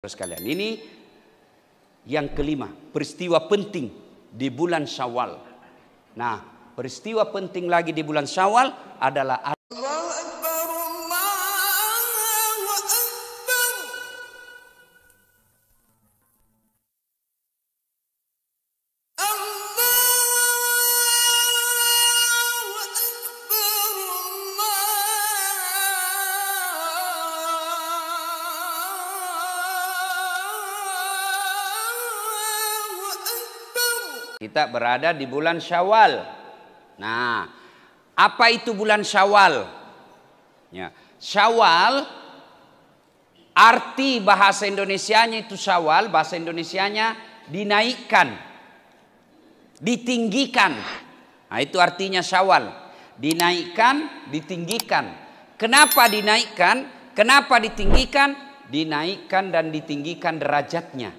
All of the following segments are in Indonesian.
Sekalian, ini yang kelima, peristiwa penting di bulan Syawal. Nah, peristiwa penting lagi di bulan Syawal adalah kita berada di bulan Syawal. Nah, apa itu bulan Syawal? Ya, Syawal, arti bahasa Indonesianya itu Syawal, bahasa Indonesianya dinaikkan, ditinggikan. Nah, itu artinya Syawal, dinaikkan, ditinggikan. Kenapa dinaikkan? Kenapa ditinggikan? Dinaikkan dan ditinggikan derajatnya.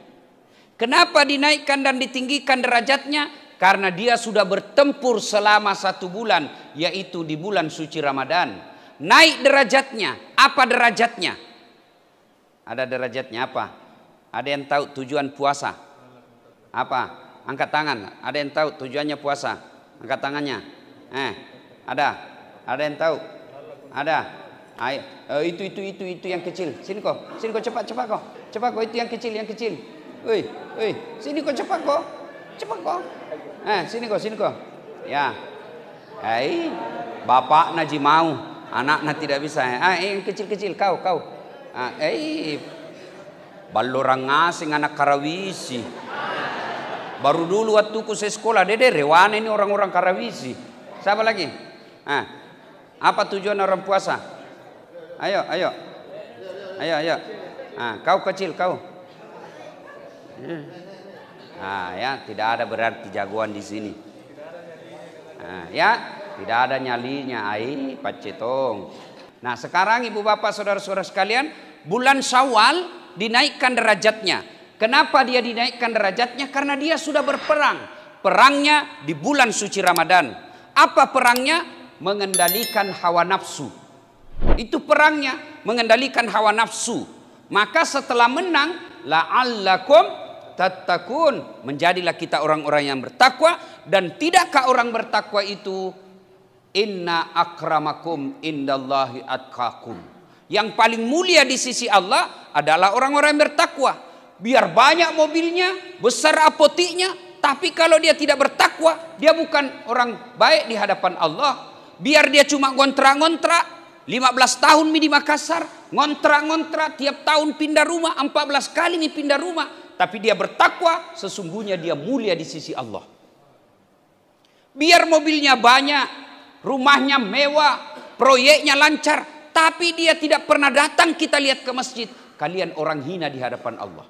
Kenapa dinaikkan dan ditinggikan derajatnya? Karena dia sudah bertempur selama 1 bulan, yaitu di bulan suci Ramadan. Naik derajatnya. Apa derajatnya? Ada derajatnya apa? Ada yang tahu tujuan puasa? Apa? Angkat tangan. Ada yang tahu tujuannya puasa? Angkat tangannya. Ada? Ada yang tahu? Ada? Ayo. Itu yang kecil. Sini kok cepat kok. Cepat kok, itu yang kecil. Woi, sini kok cepat kok. Sini kok. Ya. Bapak naji mau, anaknya tidak bisa. Yang kecil kau. Balorang ngasing anak Karawisi. Baru dulu waktu ku sekolah, dede rewana ini orang-orang Karawisi. Siapa lagi? Apa tujuan orang puasa? Ayo. Kau kecil kau. Ya, tidak ada berarti jagoan di sini. Ya, tidak ada nyalinya, pacetong. Nah, sekarang ibu bapak saudara-saudara sekalian, bulan Syawal dinaikkan derajatnya. Kenapa dia dinaikkan derajatnya? Karena dia sudah berperang. Perangnya di bulan suci Ramadan. Apa perangnya? Mengendalikan hawa nafsu. Itu perangnya, mengendalikan hawa nafsu. Maka setelah menang, la'allakum tattaqun, menjadilah kita orang-orang yang bertakwa. Dan tidakkah orang bertakwa itu inna akramakum indallahi atqakum, yang paling mulia di sisi Allah adalah orang-orang yang bertakwa. Biar banyak mobilnya, besar apotiknya, tapi kalau dia tidak bertakwa, dia bukan orang baik di hadapan Allah. Biar dia cuma ngontrak-ngontrak 15 tahun di Makassar, ngontrak-ngontrak tiap tahun pindah rumah, 14 kali pindah rumah, tapi dia bertakwa, sesungguhnya dia mulia di sisi Allah. Biar mobilnya banyak, rumahnya mewah, proyeknya lancar, tapi dia tidak pernah datang kita lihat ke masjid, kalian orang hina di hadapan Allah.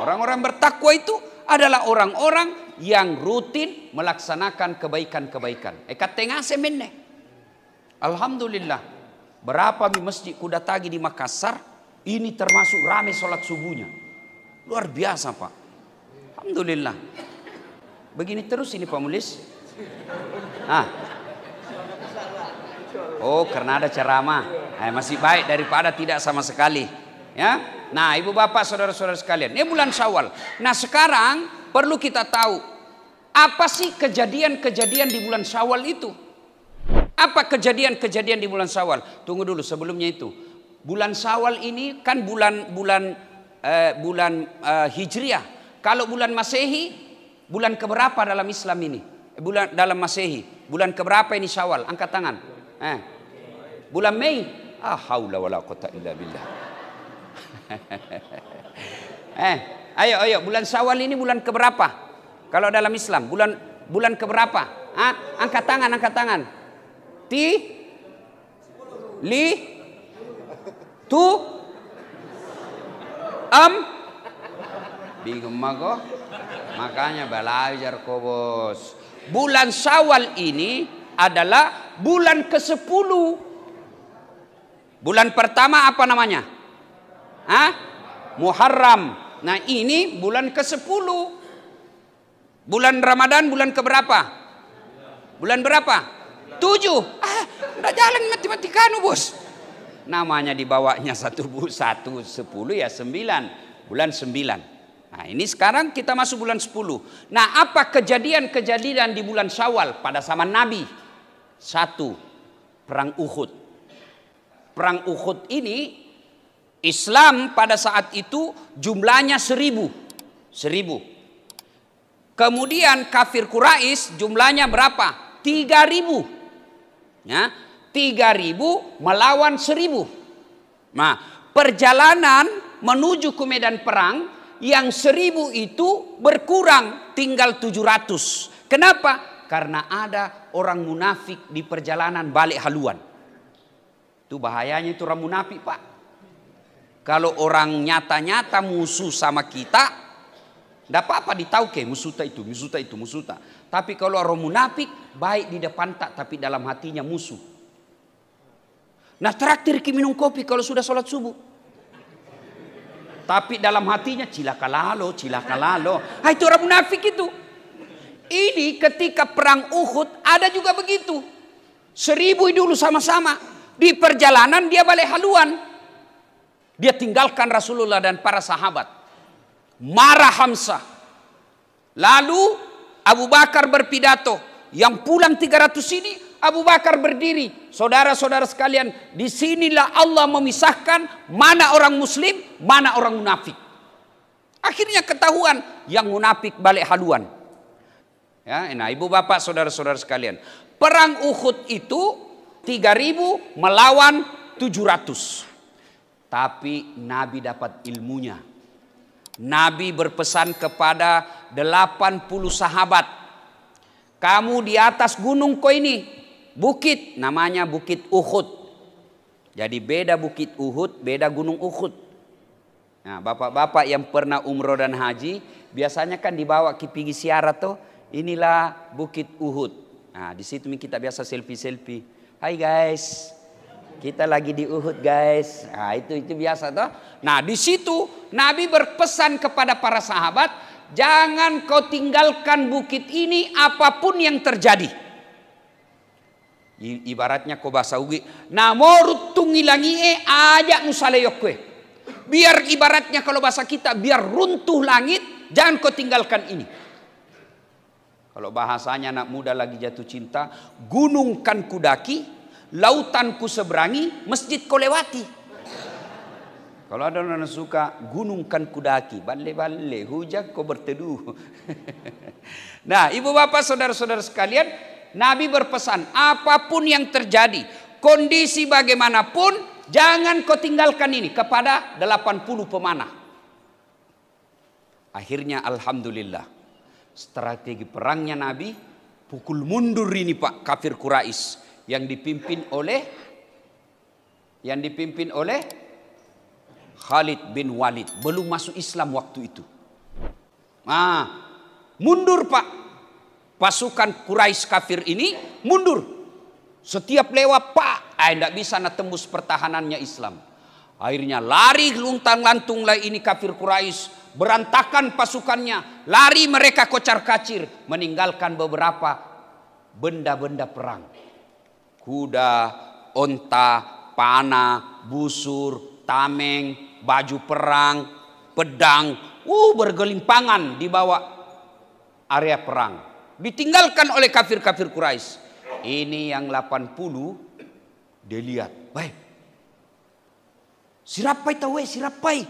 Orang-orang bertakwa itu adalah orang-orang yang rutin melaksanakan kebaikan-kebaikan. Katengah semene. Alhamdulillah, berapa masjid kuda tagi di Makassar, ini termasuk ramai sholat subuhnya. Luar biasa Pak. Alhamdulillah. Begini terus ini Pak Mulis. Oh, karena ada ceramah. Masih baik daripada tidak sama sekali. Ya. Nah, ibu bapak saudara-saudara sekalian, ini bulan Syawal. Nah, sekarang perlu kita tahu apa sih kejadian-kejadian di bulan Syawal itu? Apa kejadian-kejadian di bulan Syawal? Tunggu dulu, sebelumnya itu. Bulan Syawal ini kan bulan Hijriah. Kalau bulan Masehi, bulan keberapa dalam Islam ini? Bulan dalam Masehi, bulan keberapa ini Syawal? Angkat tangan. Bulan Mei. Haula wala quwata illa billah. Ayo, bulan Syawal ini bulan keberapa? Kalau dalam Islam, bulan keberapa? Angkat tangan. Bingung mago. Makanya belajar kok bos. Bulan Syawal ini adalah bulan ke-10. Bulan pertama apa namanya? Muharram. Nah, ini bulan ke-10. Bulan Ramadan bulan keberapa? Bulan berapa? 7. Udah jalan matematikanu bos. Namanya dibawanya 1 10 ya 9. Bulan 9. Nah ini sekarang kita masuk bulan 10. Nah apa kejadian-kejadian di bulan Syawal pada zaman Nabi? 1. Perang Uhud. Perang Uhud ini Islam pada saat itu jumlahnya 1000. Kemudian kafir Quraisy jumlahnya berapa? 3000. Ya, 3000 melawan 1000. Nah, perjalanan menuju ke medan perang yang 1000 itu berkurang tinggal 700. Kenapa? Karena ada orang munafik di perjalanan balik haluan. Itu bahayanya itu orang munafik, Pak. Kalau orang nyata-nyata musuh sama kita, tidak apa-apa ditauke musuh itu. Tapi kalau orang munafik, baik di depan tak, tapi dalam hatinya musuh. Nah traktir minum kopi kalau sudah sholat subuh. Tapi dalam hatinya cilaka lalo. Ah, itu orang munafik itu. Ini ketika perang Uhud ada juga begitu. 1000 dulu sama-sama. Di perjalanan dia balik haluan. Dia tinggalkan Rasulullah dan para sahabat. Marah Hamzah. Lalu Abu Bakar berpidato. Yang pulang 300 ini Abu Bakar berdiri. Saudara-saudara sekalian, disinilah Allah memisahkan mana orang muslim, mana orang munafik. Akhirnya ketahuan yang munafik balik haluan. Ya, nah ibu bapak saudara-saudara sekalian. Perang Uhud itu 3000 melawan 700. Tapi Nabi dapat ilmunya. Nabi berpesan kepada 80 sahabat. Kamu di atas gunung kau ini. Bukit. Namanya Bukit Uhud. Jadi beda Bukit Uhud, beda Gunung Uhud. Nah bapak-bapak yang pernah umroh dan haji. Biasanya kan dibawa ke pergi siarat tuh. Inilah Bukit Uhud. Nah di situ kita biasa selfie-selfie. Hai guys. Kita lagi di Uhud guys. Nah, itu biasa toh. Nah, di situ Nabi berpesan kepada para sahabat, jangan kau tinggalkan bukit ini apapun yang terjadi. Ibaratnya kau bahasa ugi, namorut tungilangi ajak nusaleyokwe. Biar ibaratnya kalau bahasa kita, biar runtuh langit, jangan kau tinggalkan ini. Kalau bahasanya anak muda lagi jatuh cinta, gunung kan kudaki, lautan ku seberangi, masjid kau lewati. Kalau ada orang suka, gunung kan kudaki, bale-bale, hujan kau berteduh. Nah, ibu bapak saudara-saudara sekalian, Nabi berpesan, apapun yang terjadi, kondisi bagaimanapun, jangan kau tinggalkan ini kepada 80 pemanah. Akhirnya alhamdulillah, strategi perangnya Nabi, pukul mundur ini Pak kafir Quraisy. Yang dipimpin oleh Khalid bin Walid, belum masuk Islam waktu itu. Nah, mundur Pak. Pasukan Quraisy kafir ini mundur. Setiap lewat Pak, tidak bisa tembus pertahanannya Islam. Akhirnya lari luntang-lantung lah ini kafir Quraisy, berantakan pasukannya, lari mereka kocar-kacir, meninggalkan beberapa benda-benda perang. Kuda, onta, panah, busur, tameng, baju perang, pedang, bergelimpangan di bawah area perang. Ditinggalkan oleh kafir-kafir Quraisy. Ini yang 80 dia lihat, baik. Sirapai tahu sirapai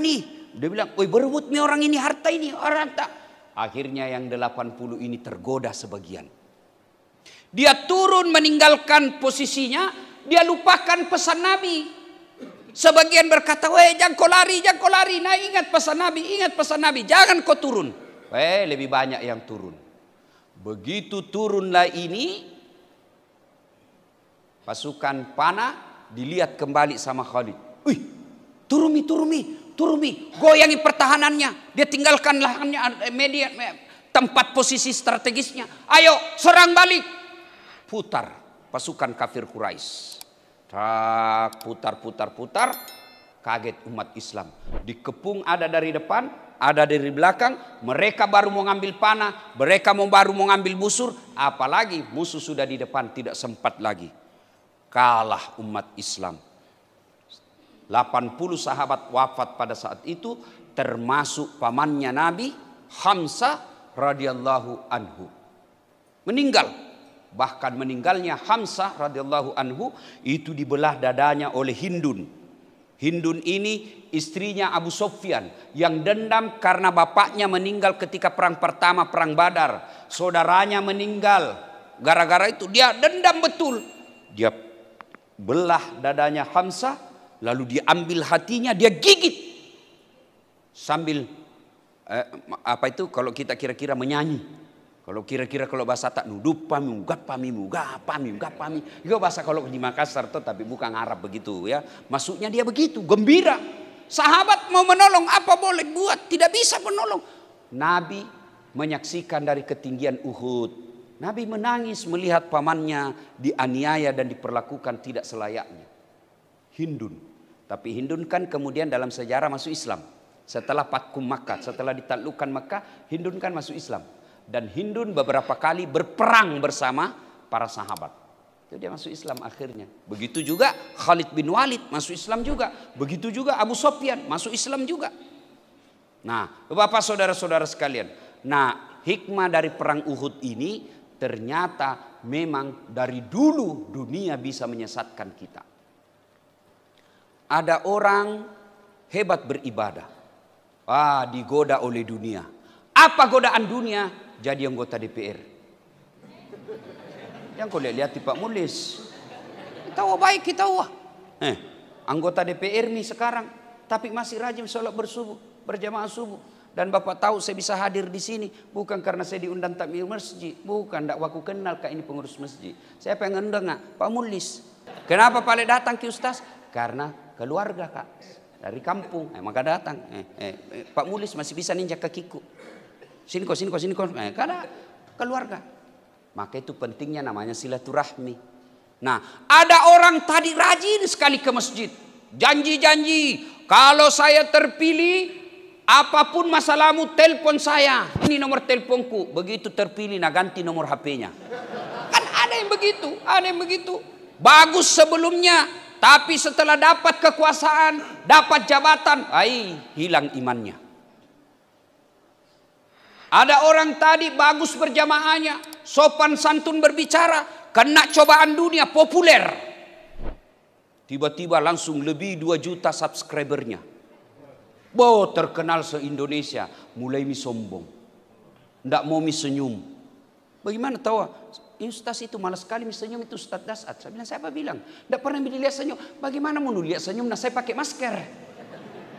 nih. Dia bilang, "Oi, berebut nih orang ini harta ini, orang tak." Akhirnya yang 80 ini tergoda sebagian. Dia turun meninggalkan posisinya, dia lupakan pesan Nabi. Sebagian berkata, "Weh, jangan kau lari. Nah, ingat pesan Nabi, jangan kau turun." Lebih banyak yang turun. Begitu turunlah ini, pasukan panah dilihat kembali sama Khalid. "Wih, turumi, goyangi pertahanannya. Dia tinggalkan lahannya, media, tempat posisi strategisnya. Ayo, serang balik." Putar pasukan kafir Quraisy. Putar. Kaget umat Islam. Dikepung ada dari depan, ada dari belakang. Mereka baru mau ngambil panah, mereka baru mau ngambil busur. Apalagi musuh sudah di depan, tidak sempat lagi. Kalah umat Islam. 80 sahabat wafat pada saat itu, termasuk pamannya Nabi Hamzah radhiyallahu anhu. Meninggal. Bahkan meninggalnya Hamzah radhiyallahu anhu itu dibelah dadanya oleh Hindun. Hindun ini istrinya Abu Sufyan yang dendam karena bapaknya meninggal ketika perang pertama, perang Badar. Saudaranya meninggal. Gara-gara itu dia dendam betul. Dia belah dadanya Hamzah, lalu diambil hatinya, dia gigit sambil kalau kita kira-kira menyanyi. Kalau kira-kira kalau bahasa tak nudup pami gapami. Itu bahasa kalau di Makassar tuh, tapi bukan Arab begitu ya. Maksudnya dia begitu, gembira. Sahabat mau menolong, apa boleh buat, tidak bisa menolong. Nabi menyaksikan dari ketinggian Uhud. Nabi menangis melihat pamannya dianiaya dan diperlakukan tidak selayaknya. Hindun. Tapi Hindun kan kemudian dalam sejarah masuk Islam. Setelah Fathu Makkah, setelah ditaklukkan Makkah, Hindun kan masuk Islam. Dan Hindun beberapa kali berperang bersama para sahabat. Itu dia masuk Islam akhirnya. Begitu juga Khalid bin Walid masuk Islam juga. Begitu juga Abu Sufyan masuk Islam juga. Nah, Bapak saudara-saudara sekalian. Nah, hikmah dari perang Uhud ini ternyata memang dari dulu dunia bisa menyesatkan kita. Ada orang hebat beribadah. Digoda oleh dunia. Apa godaan dunia? Jadi anggota DPR. Yang kau lihat di Pak Mulis. Kita baik, kita anggota DPR nih sekarang. Tapi masih rajin sholat berjamaah subuh. Dan Bapak tahu saya bisa hadir di sini. Bukan karena saya diundang takmir masjid. Bukan, tidak aku kenal Kak ini pengurus masjid. Saya pengen undang Pak Mulis. Kenapa Pak datang ke Ustaz? Karena keluarga Kak. Dari kampung, maka datang. Pak Mulis masih bisa ninjak kakiku. Sini kok. Karena keluarga. Maka itu pentingnya namanya silaturahmi. Nah, ada orang tadi rajin sekali ke masjid. Janji-janji. Kalau saya terpilih, apapun masalahmu, telepon saya. Ini nomor teleponku. Begitu terpilih, ganti nomor HP-nya. Kan ada yang begitu. Bagus sebelumnya. Tapi setelah dapat kekuasaan, dapat jabatan, hilang imannya. Ada orang tadi bagus berjamaahnya, sopan santun berbicara, kena cobaan dunia, populer. Tiba-tiba langsung lebih 2 juta subscribernya. Terkenal se-Indonesia, mulai sombong. Tidak mau senyum. Bagaimana tahu? Ustaz itu malas sekali senyum itu Ustaz Dasat. Saya bilang, siapa bilang? Tidak pernah dilihat senyum. Bagaimana mau lihat senyum? Nah, saya pakai masker.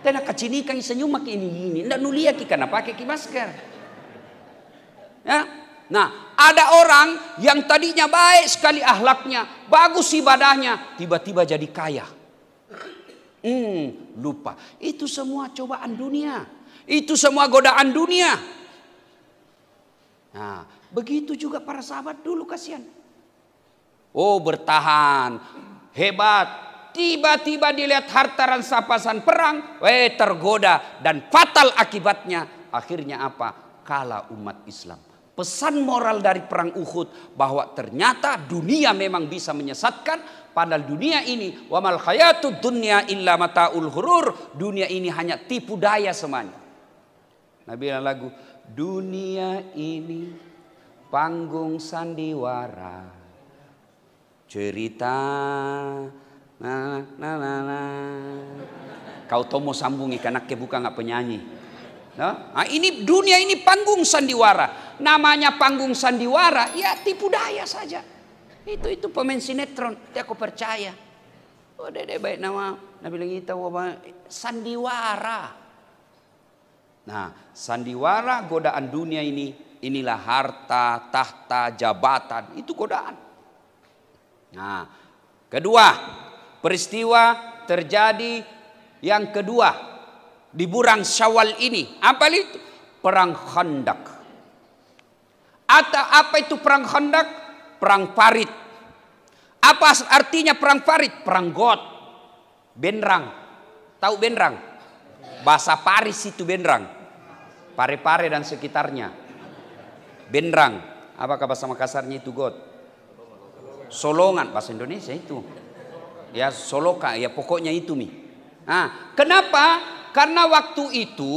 Tidak kacinikan senyum makin ini. Tidak nuliat karena pakai masker. Ya. Nah, ada orang yang tadinya baik sekali akhlaknya, bagus ibadahnya, tiba-tiba jadi kaya. Lupa. Itu semua cobaan dunia. Itu semua godaan dunia. Nah, begitu juga para sahabat dulu, kasihan. Bertahan, hebat. Tiba-tiba dilihat harta rampasan perang, tergoda dan fatal akibatnya. Akhirnya apa? Kalah umat Islam. Pesan moral dari perang Uhud bahwa ternyata dunia memang bisa menyesatkan. Padahal dunia ini wa mal hayatud dunya illa mataul ghurur. Dunia ini hanya tipu daya semuanya. Nabi lagu, dunia ini panggung sandiwara, cerita Kau tomo sambung ikan anaknya bukan nggak penyanyi. Nah, ini dunia ini panggung sandiwara. Namanya panggung sandiwara, ya tipu daya saja. Itu pemain sinetron, dia aku percaya. Dede baik nama, Nabi bilang itu sandiwara. Nah, sandiwara godaan dunia ini, inilah harta, tahta, jabatan, itu godaan. Nah, kedua, peristiwa terjadi yang kedua di bulan Syawal ini. Apa itu? Perang Khandaq. Atau apa itu perang Khandaq? Perang Farid. Apa artinya perang Farid? Perang got. Benrang. Tahu benrang? Bahasa Paris itu benrang. Pare-pare dan sekitarnya. Benrang. Apakah bahasa Makassarnya itu got? Solongan. Bahasa Indonesia itu. Ya soloka. Ya pokoknya itu mi. Nah, kenapa? Karena waktu itu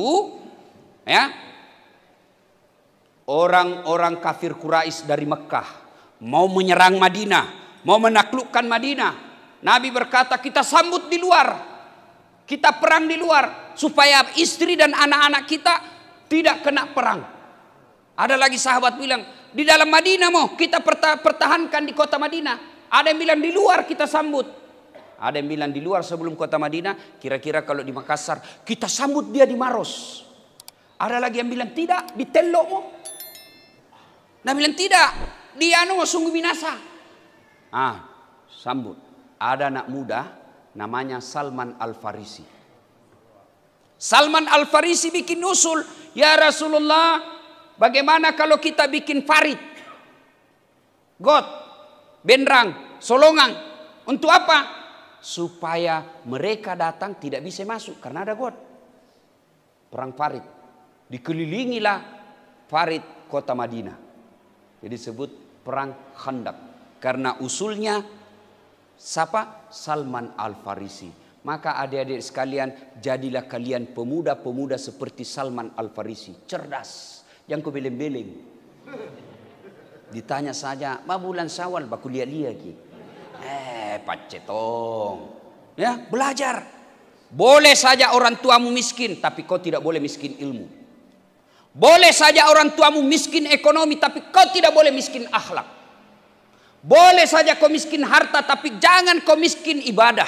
ya orang-orang kafir Quraisy dari Mekah mau menyerang Madinah, mau menaklukkan Madinah. Nabi berkata, kita sambut di luar, kita perang di luar, supaya istri dan anak-anak kita tidak kena perang. Ada lagi sahabat bilang, di dalam Madinah mau kita pertahankan di kota Madinah. Ada yang bilang di luar kita sambut. Ada yang bilang di luar sebelum kota Madinah, kira-kira kalau di Makassar, kita sambut dia di Maros. Ada lagi yang bilang tidak, di Telok mau. Nah bilang tidak, dia sungguh binasa. Sambut. Ada anak muda namanya Salman Al-Farisi. Salman Al-Farisi bikin usul, ya Rasulullah, bagaimana kalau kita bikin farid, got, bendrang, solongan. Untuk apa? Supaya mereka datang tidak bisa masuk karena ada got. Perang farid. Dikelilingilah farid kota Madinah. Jadi disebut perang Khandaq. Karena usulnya siapa? Salman Al-Farisi. Maka adik-adik sekalian, jadilah kalian pemuda-pemuda seperti Salman Al-Farisi. Cerdas. Yang kebeleng-beleng. Ditanya saja, bulan Syawal baku lihat-lihat lagi. Pacetong. Ya, belajar. Boleh saja orang tuamu miskin, tapi kau tidak boleh miskin ilmu. Boleh saja orang tuamu miskin ekonomi, tapi kau tidak boleh miskin akhlak. Boleh saja kau miskin harta, tapi jangan kau miskin ibadah.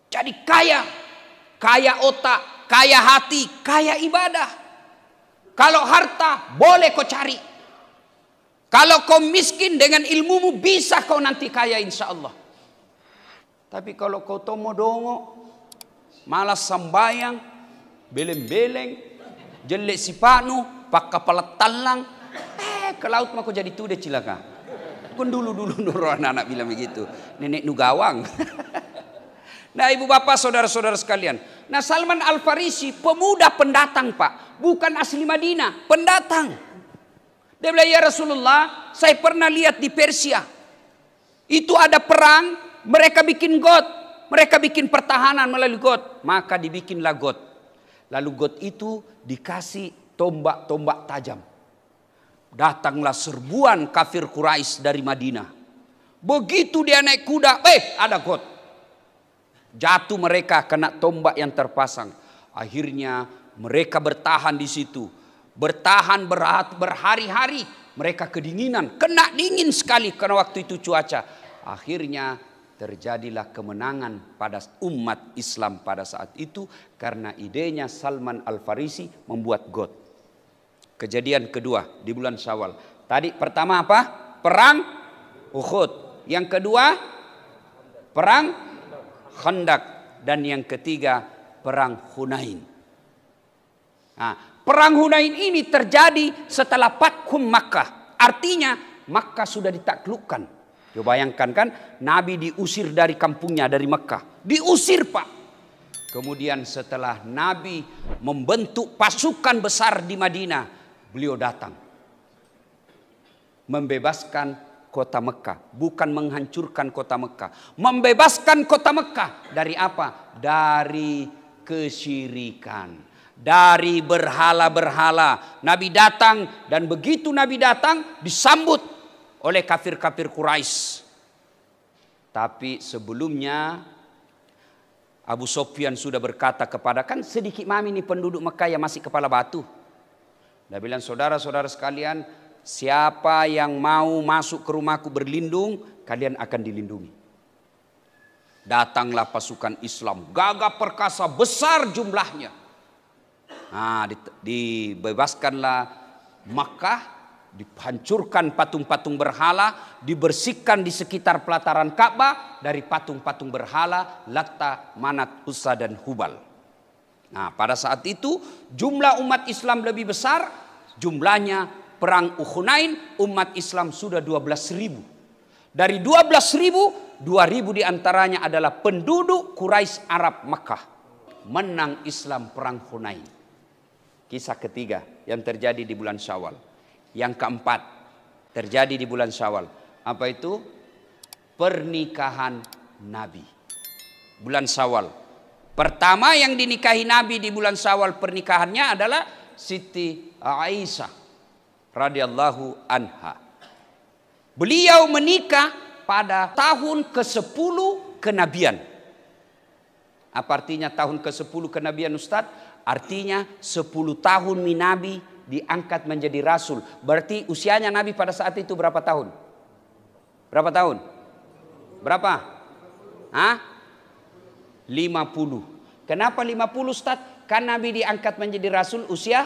Jadi kaya, kaya otak, kaya hati, kaya ibadah. Kalau harta boleh kau cari. Kalau kau miskin dengan ilmumu bisa kau nanti kaya insya Allah. Tapi kalau kau tomodongo, malas sambayang, beleng-beleng, jelek sipanu, pak kepala talang, ke laut mah kau jadi tuh deh cilaka. Kun dulu anak-anak bilang begitu, nenek nugawang. Nah ibu bapak saudara-saudara sekalian, nah Salman Al-Farisi pemuda pendatang pak, bukan asli Madinah, pendatang. Dia bilang, ya Rasulullah, saya pernah lihat di Persia. Itu ada perang, mereka bikin got. Mereka bikin pertahanan melalui got. Maka dibikinlah got. Lalu got itu dikasih tombak-tombak tajam. Datanglah serbuan kafir Quraisy dari Madinah. Begitu dia naik kuda, ada got. Jatuh mereka kena tombak yang terpasang. Akhirnya mereka bertahan di situ. Bertahan berhari-hari, mereka kedinginan, kena dingin sekali karena waktu itu cuaca. Akhirnya terjadilah kemenangan pada umat Islam pada saat itu karena idenya Salman Al-Farisi membuat got. Kejadian kedua di bulan Syawal. Tadi pertama apa? Perang Uhud. Yang kedua perang Khandaq dan yang ketiga perang Hunain. Perang Hunain ini terjadi setelah Fathum Makkah. Artinya Makkah sudah ditaklukkan. Coba bayangkan kan, Nabi diusir dari kampungnya, dari Makkah. Diusir pak. Kemudian setelah Nabi membentuk pasukan besar di Madinah, beliau datang. Membebaskan kota Mekah. Bukan menghancurkan kota Mekah. Membebaskan kota Mekah. Dari apa? Dari kesyirikan. Dari berhala-berhala. Nabi datang dan begitu Nabi datang disambut oleh kafir-kafir Quraisy. Tapi sebelumnya Abu Sufyan sudah berkata kepada, kan sedikit mami nih penduduk Mekah yang masih kepala batu. Dia bilang, saudara-saudara sekalian, siapa yang mau masuk ke rumahku berlindung, kalian akan dilindungi. Datanglah pasukan Islam, gagah perkasa, besar jumlahnya. Dibebaskanlah Makkah, dihancurkan patung-patung berhala, dibersihkan di sekitar pelataran Ka'bah dari patung-patung berhala Latta, Manat, Uzza dan Hubal. Nah, pada saat itu jumlah umat Islam lebih besar, jumlahnya perang Hunain umat Islam sudah 12.000. Dari 12.000, 2.000 diantaranya adalah penduduk Quraisy Arab Makkah. Menang Islam perang Hunain. Kisah ketiga yang terjadi di bulan Syawal. Yang keempat terjadi di bulan Syawal. Apa itu? Pernikahan Nabi. bulan Syawal. Pertama yang dinikahi Nabi di bulan Syawal pernikahannya adalah Siti Aisyah radhiyallahu anha. Beliau menikah pada tahun ke-10 kenabian. Apa artinya tahun ke-10 kenabian, Ustadz? Artinya 10 tahun Nabi diangkat menjadi rasul. Berarti usianya Nabi pada saat itu berapa tahun? Berapa tahun? Berapa? Hah? 50. Kenapa 50, Ustaz? Kan Nabi diangkat menjadi rasul usia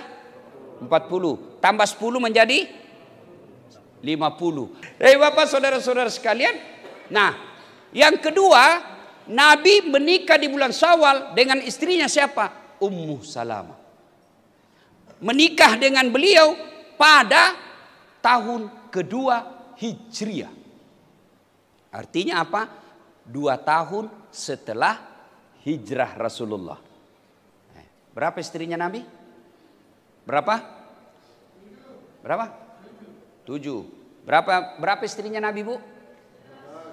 40. Tambah 10 menjadi 50. Bapak saudara-saudara sekalian. Nah, yang kedua, Nabi menikah di bulan Syawal dengan istrinya siapa? Ummu Salamah. Menikah dengan beliau pada tahun kedua Hijriah. Artinya apa? 2 tahun setelah hijrah Rasulullah. Berapa istrinya Nabi? Berapa? Berapa? 7. Berapa istrinya Nabi, Bu?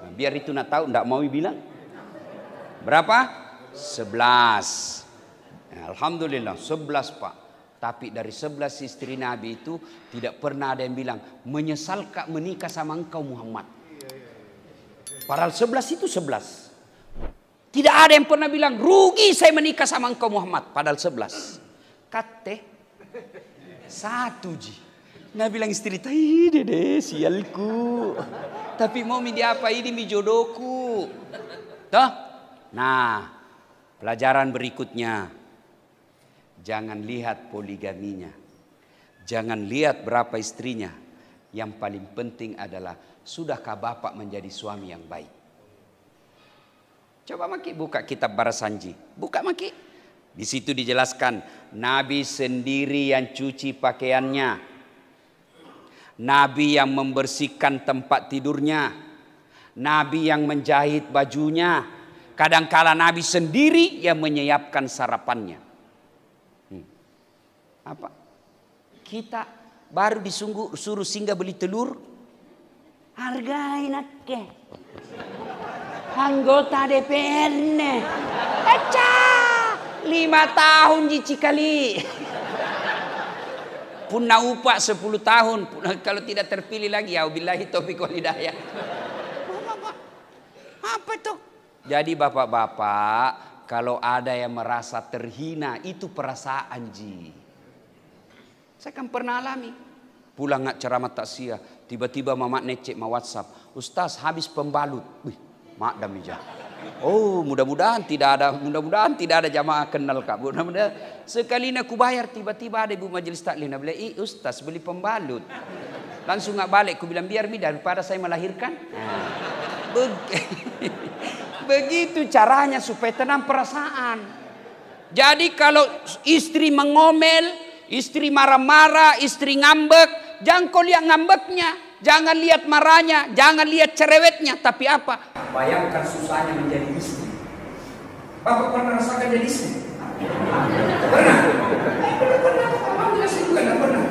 Nah, biar itu nak tahu, enggak mau bilang. Berapa? 11. Ya, alhamdulillah 11, Pak. Tapi dari 11 istri Nabi itu tidak pernah ada yang bilang, menyesal kak menikah sama engkau Muhammad. Padahal 11 itu 11. Tidak ada yang pernah bilang, rugi saya menikah sama engkau Muhammad. Padahal 11. Kate 1 ji. Nabi bilang istri, "Ih dede sialku. Tapi mau mi apa ini mi jodohku." Toh? Nah, pelajaran berikutnya. Jangan lihat poligaminya. Jangan lihat berapa istrinya. Yang paling penting adalah, sudahkah bapak menjadi suami yang baik? Coba maki buka kitab Barasanji. Buka maki. Di situ dijelaskan, Nabi sendiri yang cuci pakaiannya. Nabi yang membersihkan tempat tidurnya. Nabi yang menjahit bajunya. Kadangkala Nabi sendiri yang menyiapkan sarapannya. Apa? Kita baru disuruh singgah beli telur. Hargai nakke. Anggota DPR nih. 5 tahun jici kali. Punna upah 10 tahun. Kalau tidak terpilih lagi, ya billahi taufiq wal hidayah. Apa itu? Jadi bapak-bapak, kalau ada yang merasa terhina, itu perasaan ji. Saya kan pernah alami. Pulang nggak ceramah takziah, tiba-tiba mamak necek ma WhatsApp, "Ustaz habis pembalut." Wih, mak damija. Oh, mudah-mudahan tidak ada jamaah kenal kak. Mudah-mudahan sekali aku bayar, tiba-tiba ada ibu majelis taklim bilang, "Ustaz beli pembalut." Langsung nggak balik, aku bilang, "Biar mi daripada saya melahirkan." Begitu caranya supaya tenang perasaan. Jadi kalau istri mengomel, istri marah-marah, istri ngambek, jangan kau lihat ngambeknya, jangan lihat marahnya, jangan lihat cerewetnya, tapi apa? Bayangkan susahnya menjadi istri. Bapak pernah rasakan jadi istri? Pernah? Pernah.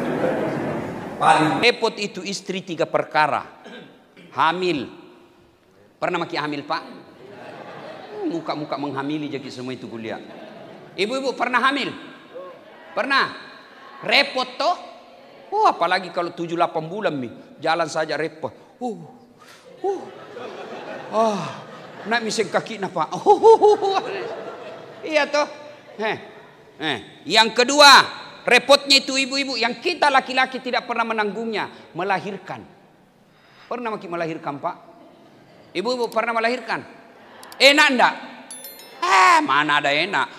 Paling repot itu istri 3 perkara. Hamil. Pernah maki hamil, Pak? Muka-muka menghamili jadi semua itu kuliah. Ibu-ibu pernah hamil? Pernah? Repot toh? Apalagi kalau 7-8 bulan nih, jalan saja repot. Nak miseng kaki napa? Iya toh? Yang kedua, repotnya itu ibu-ibu yang kita laki-laki tidak pernah menanggungnya, melahirkan. Pernah maki melahirkan, Pak? Ibu-ibu pernah melahirkan? Enak enggak? Mana ada enak?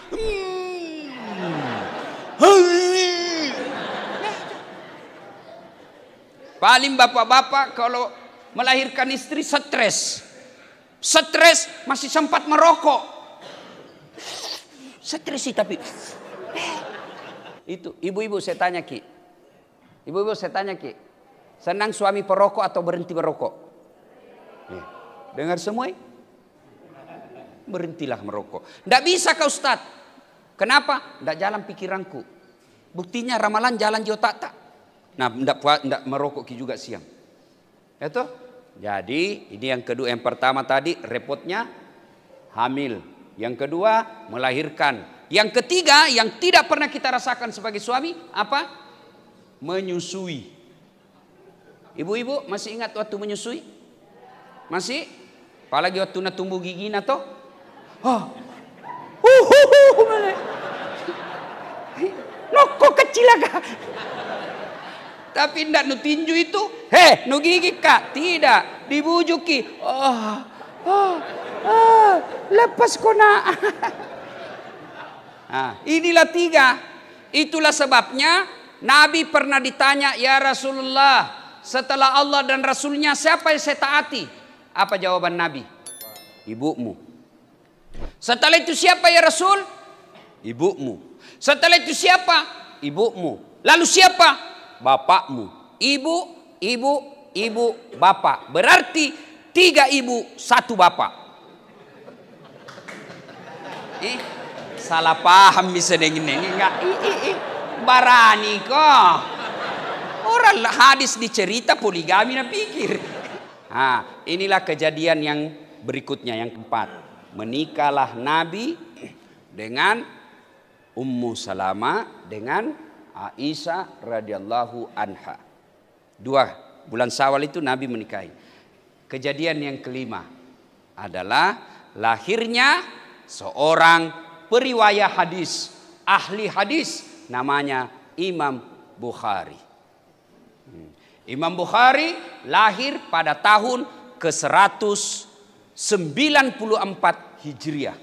Paling bapak-bapak kalau melahirkan istri stres. Stres masih sempat merokok. Stres sih tapi. Itu ibu-ibu saya tanya Ki. Ibu-ibu saya tanya Ki. Senang suami perokok atau berhenti merokok? Dengar semua? Berhentilah merokok. Tidak bisa kau Ustaz. Kenapa? Tidak jalan pikiranku. Buktinya ramalan jalan di otak tak. Nah, tidak merokok juga siang. Itu. Jadi ini yang kedua, yang pertama tadi repotnya hamil. Yang kedua, melahirkan. Yang ketiga, yang tidak pernah kita rasakan sebagai suami, apa? Menyusui. Ibu-ibu masih ingat waktu menyusui? Masih? Apalagi waktu na tumbuh gigi na toh? Oh. Noko kecil agak. Tapi ndak nu tinju itu, nu gigi kak, tidak dibujuki. Lepas kona. Nah, inilah tiga. Itulah sebabnya Nabi pernah ditanya, ya Rasulullah, setelah Allah dan Rasulnya siapa yang saya taati? Apa jawaban Nabi? Ibumu. Setelah itu siapa ya Rasul? Ibumu. Setelah itu siapa? Ibumu. Lalu siapa? Bapakmu. Ibu, bapak. Berarti 3 ibu, 1 bapak. Salah paham bisa dengan ini. Enggak, barani kok. Orang hadis dicerita poligami na pikir. Nah, inilah kejadian yang berikutnya, yang keempat. Menikahlah Nabi dengan Ummu Salamah dengan Aisyah radhiyallahu anha. 2 bulan Syawal itu Nabi menikahi. Kejadian yang kelima adalah lahirnya seorang periwayat hadis, ahli hadis, namanya Imam Bukhari. Imam Bukhari lahir pada tahun ke-194 Hijriah.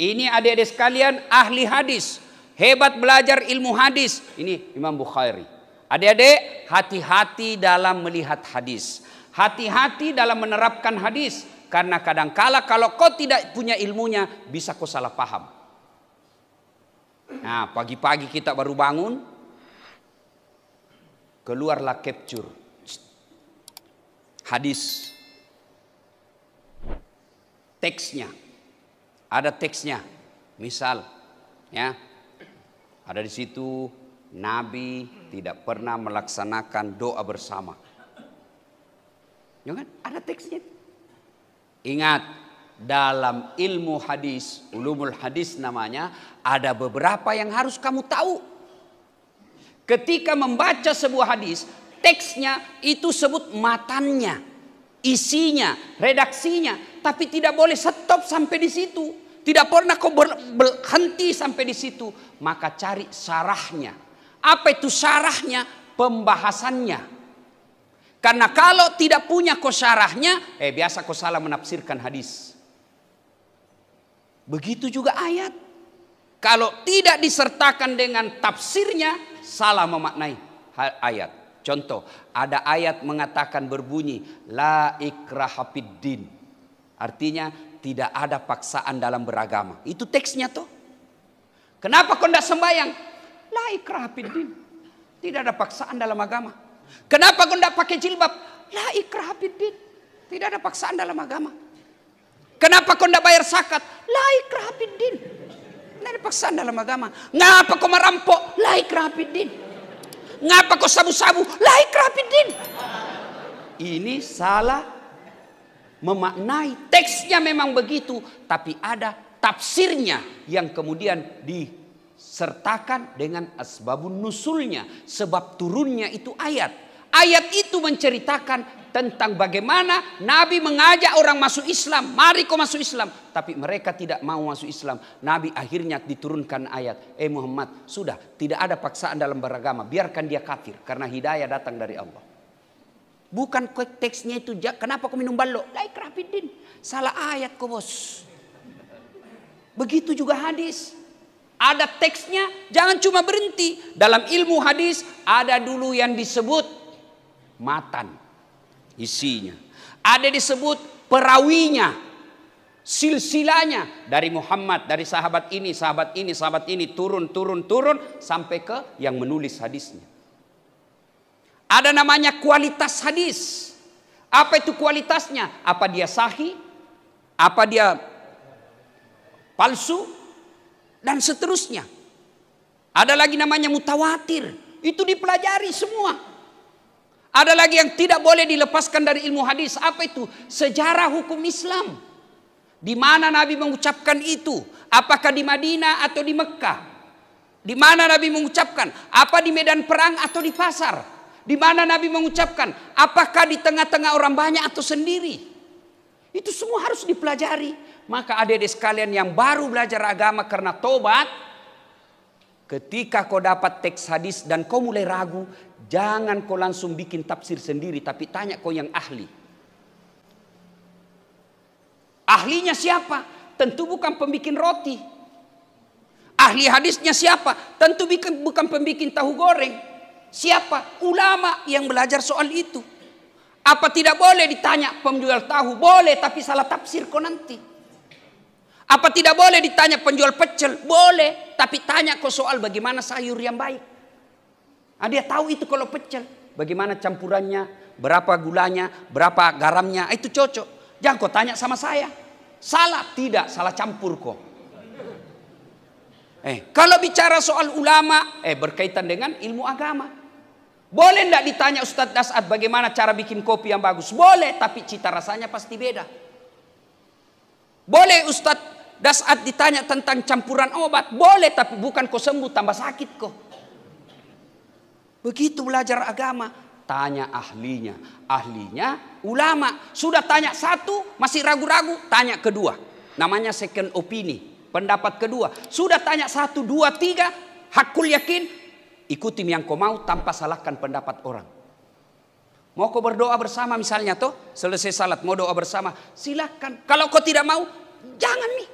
Ini adik-adik sekalian ahli hadis, hebat belajar ilmu hadis. Ini Imam Bukhari. Adik-adik, hati-hati dalam melihat hadis. Hati-hati dalam menerapkan hadis. Karena kadangkala kalau kau tidak punya ilmunya, bisa kau salah paham. Nah, pagi-pagi kita baru bangun, keluarlah capture hadis, teksnya, ada teksnya, misal, ya, ada di situ Nabi tidak pernah melaksanakan doa bersama, ya kan? Ada teksnya. Ingat, dalam ilmu hadis, ulumul hadis namanya, ada beberapa yang harus kamu tahu. Ketika membaca sebuah hadis, teksnya itu sebut matannya, isinya, redaksinya, tapi tidak boleh stop sampai di situ. Tidak pernah kau berhenti sampai di situ. Maka cari syarahnya. Apa itu syarahnya? Pembahasannya. Karena kalau tidak punya kau syarahnya, biasa kau salah menafsirkan hadis. Begitu juga ayat. Kalau tidak disertakan dengan tafsirnya, salah memaknai ayat. Contoh, ada ayat mengatakan berbunyi, la ikraha fiddin. Artinya tidak ada paksaan dalam beragama. Itu teksnya toh. Kenapa kau tidak sembahyang? La ikraha fiddin. Tidak ada paksaan dalam agama. Kenapa kau tidak pakai jilbab? La ikraha fiddin. Tidak ada paksaan dalam agama. Kenapa kau tidak bayar zakat? La ikraha fiddin. Tidak ada paksaan dalam agama. Ngapa kau merampok? La ikraha fiddin. Ngapa kau sabu-sabu? La ikraha fiddin. Ini salah memaknai. Teksnya memang begitu, tapi ada tafsirnya yang kemudian disertakan dengan asbabun nusulnya, sebab turunnya itu ayat. Ayat itu menceritakan tentang bagaimana Nabi mengajak orang masuk Islam. Mari kau masuk Islam. Tapi mereka tidak mau masuk Islam. Nabi akhirnya diturunkan ayat. Muhammad, sudah tidak ada paksaan dalam beragama. Biarkan dia kafir. Karena hidayah datang dari Allah. Bukan teksnya itu. Kenapa kau minum balok? La ikraha fiddin. Salah ayat kau bos. Begitu juga hadis. Ada teksnya. Jangan cuma berhenti. Dalam ilmu hadis ada dulu yang disebut matan, isinya. Ada disebut perawinya, silsilanya dari Muhammad, dari sahabat ini, sahabat ini, sahabat ini, turun sampai ke yang menulis hadisnya. Ada namanya kualitas hadis. Apa itu kualitasnya? Apa dia sahih? Apa dia palsu? Dan seterusnya. Ada lagi namanya mutawatir. Itu dipelajari semua. Ada lagi yang tidak boleh dilepaskan dari ilmu hadis. Apa itu? Sejarah hukum Islam. Di mana Nabi mengucapkan itu? Apakah di Madinah atau di Mekah? Di mana Nabi mengucapkan? Apa di medan perang atau di pasar? Di mana Nabi mengucapkan? Apakah di tengah-tengah orang banyak atau sendiri? Itu semua harus dipelajari. Maka adik-adik sekalian yang baru belajar agama karena tobat, ketika kau dapat teks hadis dan kau mulai ragu, jangan kau langsung bikin tafsir sendiri, tapi tanya kau yang ahli. Ahlinya siapa? Tentu bukan pembikin roti. Ahli hadisnya siapa? Tentu bukan pembikin tahu goreng. Siapa? Ulama yang belajar soal itu. Apa tidak boleh ditanya penjual tahu? Boleh, tapi salah tafsir kau nanti. Apa tidak boleh ditanya penjual pecel? Boleh, tapi tanya kau soal bagaimana sayur yang baik. Dia tahu itu kalau pecel. Bagaimana campurannya, berapa gulanya, berapa garamnya, itu cocok. Jangan kau tanya sama saya. Salah tidak, salah campur kok. Kalau bicara soal ulama, berkaitan dengan ilmu agama. Boleh tidak ditanya Ustadz Das'ad bagaimana cara bikin kopi yang bagus? Boleh, tapi cita rasanya pasti beda. Boleh Ustadz Das'ad ditanya tentang campuran obat? Boleh, tapi bukan kau sembuh tambah sakit kok. Begitu belajar agama. Tanya ahlinya. Ahlinya ulama. Sudah tanya satu masih ragu-ragu, tanya kedua. Namanya second opinion, pendapat kedua. Sudah tanya satu, dua, tiga, hakul yakin, ikuti yang kau mau tanpa salahkan pendapat orang. Mau kau berdoa bersama misalnya toh, selesai salat mau doa bersama, silakan. Kalau kau tidak mau, jangan nih.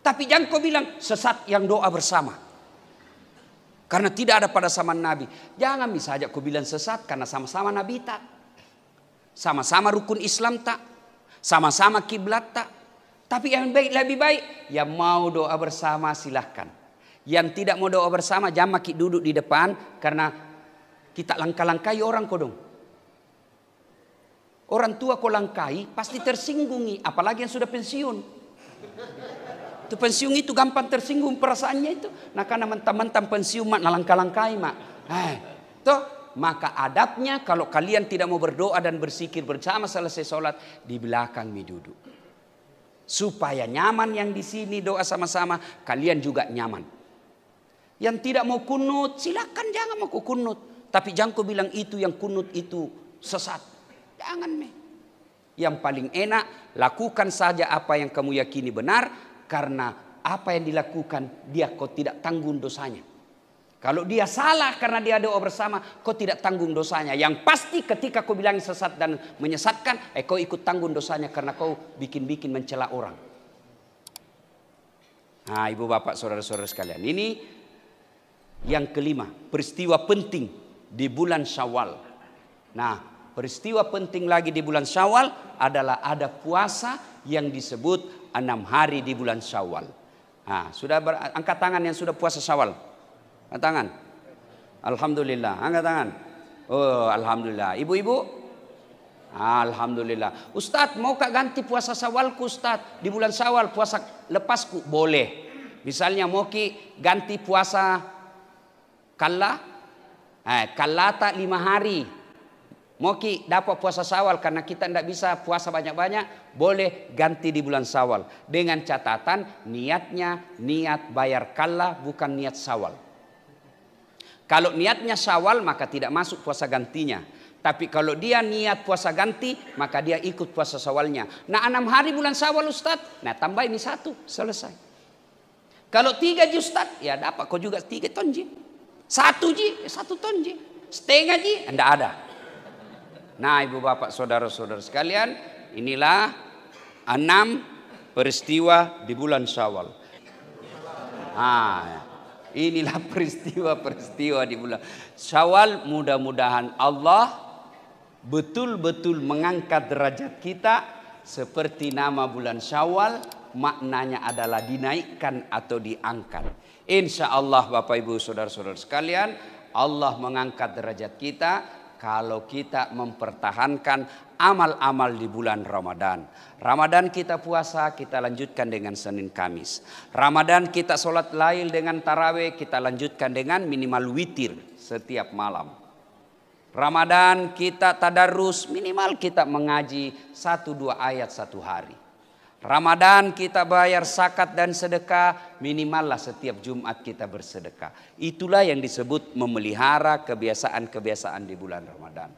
Tapi jangan kau bilang sesat yang doa bersama. Karena tidak ada pada zaman Nabi. Jangan bisa aja kau bilang sesat karena sama-sama Nabi tak. Sama-sama rukun Islam tak. Sama-sama kiblat tak. Tapi yang baik, lebih baik, yang mau doa bersama silahkan. Yang tidak mau doa bersama jangan maki duduk di depan karena kita langkah-langkai orang kodong. Orang tua kau langkai pasti tersinggungi, apalagi yang sudah pensiun. Itu pensiun itu gampang tersinggung perasaannya itu. Nah karena mentang-mentang pensiun mak nalangka-langkai mak. Maka adabnya kalau kalian tidak mau berdoa dan berzikir bersama selesai sholat, di belakang mi duduk. Supaya nyaman yang di sini doa sama-sama, kalian juga nyaman. Yang tidak mau kunut, silakan jangan mau kunut. Tapi jangan kau bilang itu yang kunut itu sesat. Jangan mi. Yang paling enak, lakukan saja apa yang kamu yakini benar. Karena apa yang dilakukan dia kau tidak tanggung dosanya. Kalau dia salah karena dia doa bersama, kau tidak tanggung dosanya. Yang pasti ketika kau bilang sesat dan menyesatkan, kau ikut tanggung dosanya karena kau bikin-bikin mencela orang. Nah ibu bapak saudara-saudara sekalian, ini yang kelima, peristiwa penting di bulan Syawal. Nah peristiwa penting lagi di bulan Syawal adalah ada puasa yang disebut 6 hari di bulan Syawal. Nah, sudah angkat tangan yang sudah puasa Syawal. Angkat tangan. Alhamdulillah. Angkat tangan. Oh, alhamdulillah. Ibu-ibu? Alhamdulillah. Ustadz, mau kak ganti puasa Syawalku Ustadz? Di bulan Syawal puasa lepasku? Boleh. Misalnya mau ki ganti puasa kalla? Kallata 5 hari. Moki dapat puasa Syawal karena kita tidak bisa puasa banyak-banyak, boleh ganti di bulan Syawal. Dengan catatan niatnya niat bayar kalla bukan niat Syawal. Kalau niatnya Syawal maka tidak masuk puasa gantinya. Tapi kalau dia niat puasa ganti maka dia ikut puasa Syawalnya. Nah 6 hari bulan Syawal Ustadz, nah tambah ini 1, selesai. Kalau 3 ji Ustadz, ya dapat kau juga 3 ton ji. 1 ji, 1 ton ji. Setengah ji, tidak ada. Nah ibu bapak saudara-saudara sekalian, inilah 6 peristiwa di bulan Syawal. Inilah peristiwa-peristiwa di bulan Syawal. Mudah-mudahan Allah betul-betul mengangkat derajat kita. Seperti nama bulan Syawal, maknanya adalah dinaikkan atau diangkat. Insya Allah bapak ibu saudara-saudara sekalian, Allah mengangkat derajat kita kalau kita mempertahankan amal-amal di bulan Ramadan. Ramadan kita puasa, kita lanjutkan dengan Senin Kamis. Ramadan kita sholat lail dengan tarawih, kita lanjutkan dengan minimal witir setiap malam. Ramadan kita tadarus, minimal kita mengaji 1-2 ayat 1 hari. Ramadan kita bayar zakat dan sedekah, minimallah setiap Jumat kita bersedekah. Itulah yang disebut memelihara kebiasaan-kebiasaan di bulan Ramadan.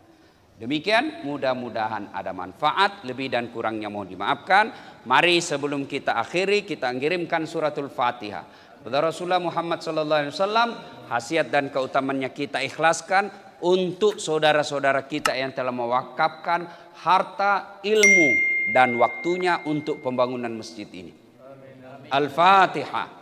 Demikian, mudah-mudahan ada manfaat, lebih dan kurangnya mohon dimaafkan. Mari sebelum kita akhiri, kita ngirimkan suratul Fatihah kepada Rasulullah Muhammad SAW. Khasiat dan keutamanya kita ikhlaskan untuk saudara-saudara kita yang telah mewakafkan harta, ilmu dan waktunya untuk pembangunan masjid ini. Al-Fatihah.